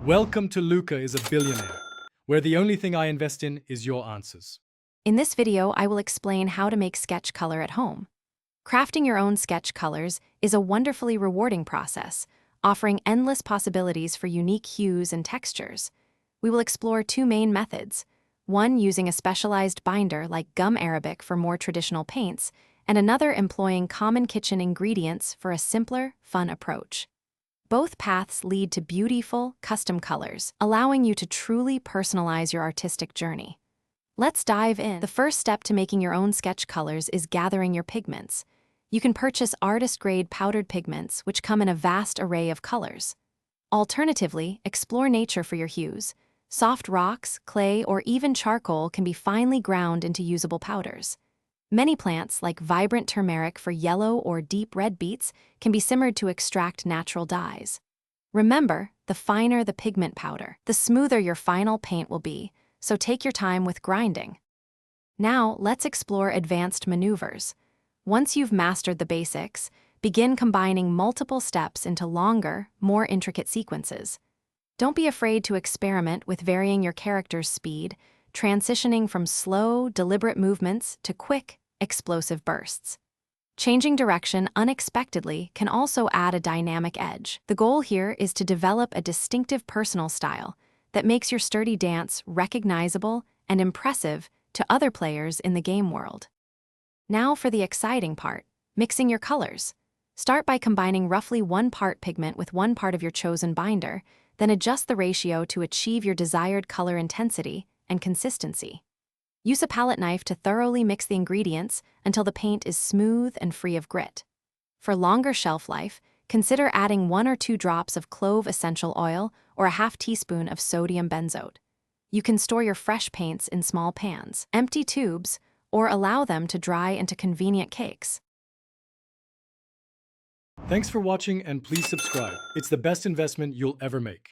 Welcome to Luca is a Billionaire, where the only thing I invest in is your answers. In this video, I will explain how to make sketch color at home. Crafting your own sketch colors is a wonderfully rewarding process, offering endless possibilities for unique hues and textures. We will explore two main methods, one using a specialized binder like gum arabic for more traditional paints, and another employing common kitchen ingredients for a simpler, fun approach. Both paths lead to beautiful, custom colors, allowing you to truly personalize your artistic journey. Let's dive in. The first step to making your own sketch colors is gathering your pigments. You can purchase artist-grade powdered pigments, which come in a vast array of colors. Alternatively, explore nature for your hues. Soft rocks, clay, or even charcoal can be finely ground into usable powders. Many plants, like vibrant turmeric for yellow or deep red beets, can be simmered to extract natural dyes. Remember, the finer the pigment powder, the smoother your final paint will be, so take your time with grinding. Now, let's explore advanced maneuvers. Once you've mastered the basics, begin combining multiple steps into longer, more intricate sequences. Don't be afraid to experiment with varying your character's speed, transitioning from slow, deliberate movements to quick, explosive bursts. Changing direction unexpectedly can also add a dynamic edge. The goal here is to develop a distinctive personal style that makes your sturdy dance recognizable and impressive to other players in the game world. Now for the exciting part, mixing your colors. Start by combining roughly 1 part pigment with 1 part of your chosen binder, then adjust the ratio to achieve your desired color intensity and consistency. Use a palette knife to thoroughly mix the ingredients until the paint is smooth and free of grit. For longer shelf life, consider adding 1 or 2 drops of clove essential oil or a half teaspoon of sodium benzoate. You can store your fresh paints in small pans, empty tubes, or allow them to dry into convenient cakes. Thanks for watching and please subscribe. It's the best investment you'll ever make.